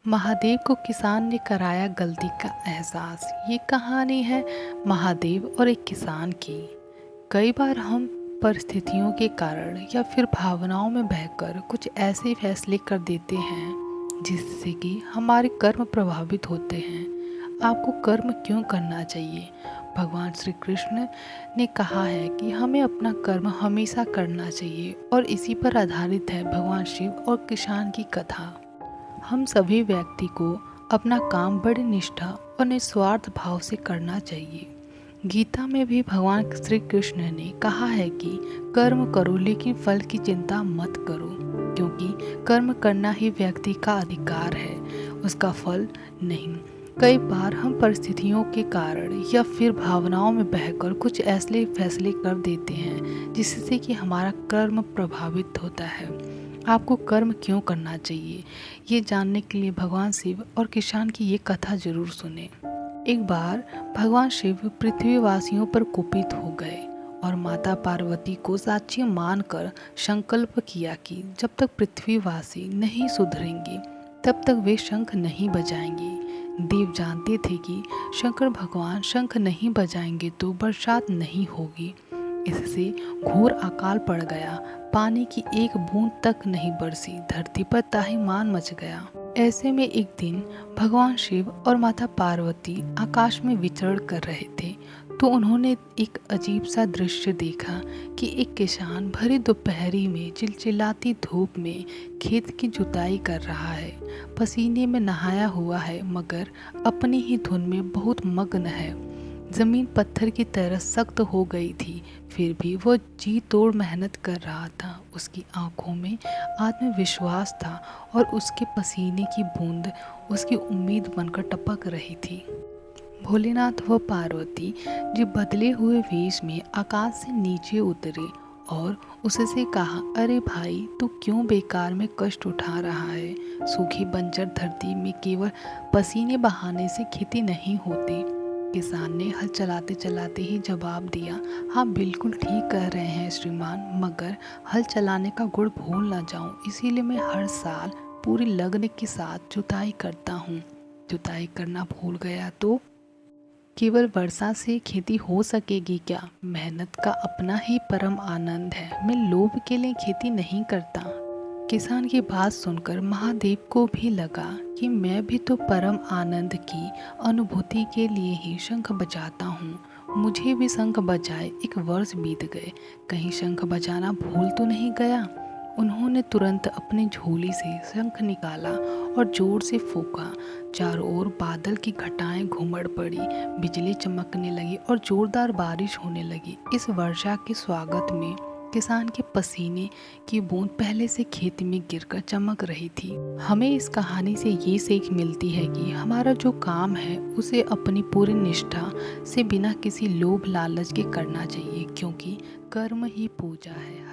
महादेव को किसान ने कराया गलती का एहसास। ये कहानी है महादेव और एक किसान की। कई बार हम परिस्थितियों के कारण या फिर भावनाओं में बहकर कुछ ऐसे फैसले कर देते हैं जिससे कि हमारे कर्म प्रभावित होते हैं। आपको कर्म क्यों करना चाहिए? भगवान श्री कृष्ण ने कहा है कि हमें अपना कर्म हमेशा करना चाहिए और इसी पर आधारित है भगवान शिव और किसान की कथा। हम सभी व्यक्ति को अपना काम बड़ी निष्ठा और निस्वार्थ भाव से करना चाहिए। गीता में भी भगवान श्री कृष्ण ने कहा है कि कर्म करो लेकिन फल की चिंता मत करो, क्योंकि कर्म करना ही व्यक्ति का अधिकार है, उसका फल नहीं। कई बार हम परिस्थितियों के कारण या फिर भावनाओं में बहकर कुछ ऐसे फैसले कर देते हैं जिससे कि हमारा कर्म प्रभावित होता है। आपको कर्म क्यों करना चाहिए, ये जानने के लिए भगवान शिव और किसान की ये कथा जरूर सुने। एक बार भगवान शिव पृथ्वीवासियों पर कुपित हो गए और माता पार्वती को साक्षी मानकर संकल्प किया कि जब तक पृथ्वीवासी नहीं सुधरेंगे तब तक वे शंख नहीं बजाएंगे। देव जानते थे कि शंकर भगवान शंख नहीं बजाएंगे तो बरसात नहीं होगी। इससे घोर अकाल पड़ गया। पानी की एक बूंद तक नहीं बरसी, धरती पर ताहिमान मच गया। ऐसे में एक दिन भगवान शिव और माता पार्वती आकाश में विचरण कर रहे थे तो उन्होंने एक अजीब सा दृश्य देखा कि एक किसान भरी दोपहरी में चिलचिलाती धूप में खेत की जुताई कर रहा है। पसीने में नहाया हुआ है मगर अपनी ही धुन में बहुत मग्न है। जमीन पत्थर की तरह सख्त हो गई थी, फिर भी वो जी तोड़ मेहनत कर रहा था। उसकी आंखों में आत्मविश्वास था और उसके पसीने की बूंद उसकी उम्मीद बनकर टपक रही थी। भोलेनाथ व पार्वती जी बदले हुए वेश में आकाश से नीचे उतरे और उससे कहा, अरे भाई, तू क्यों बेकार में कष्ट उठा रहा है? सूखी बंजर धरती में केवल पसीने बहाने से खेती नहीं होती। किसान ने हल चलाते चलाते ही जवाब दिया, हाँ बिल्कुल ठीक कह रहे हैं श्रीमान, मगर हल चलाने का गुण भूल ना जाऊं, इसीलिए मैं हर साल पूरी लगन के साथ जुताई करता हूँ। जुताई करना भूल गया तो केवल वर्षा से खेती हो सकेगी क्या? मेहनत का अपना ही परम आनंद है, मैं लोभ के लिए खेती नहीं करता। किसान की बात सुनकर महादेव को भी लगा कि मैं भी तो परम आनंद की अनुभूति के लिए ही शंख बजाता हूँ, मुझे भी शंख बजाए। एक वर्ष बीत गए, कहीं शंख बजाना भूल तो नहीं गया। उन्होंने तुरंत अपनी झोली से शंख निकाला और जोर से फूंका। चारों ओर बादल की घटाएं घुमड़ पड़ी, बिजली चमकने लगी और जोरदार बारिश होने लगी। इस वर्षा के स्वागत में किसान के पसीने की बूंद पहले से खेत में गिरकर चमक रही थी। हमें इस कहानी से ये सीख मिलती है कि हमारा जो काम है उसे अपनी पूरी निष्ठा से बिना किसी लोभ लालच के करना चाहिए, क्योंकि कर्म ही पूजा है।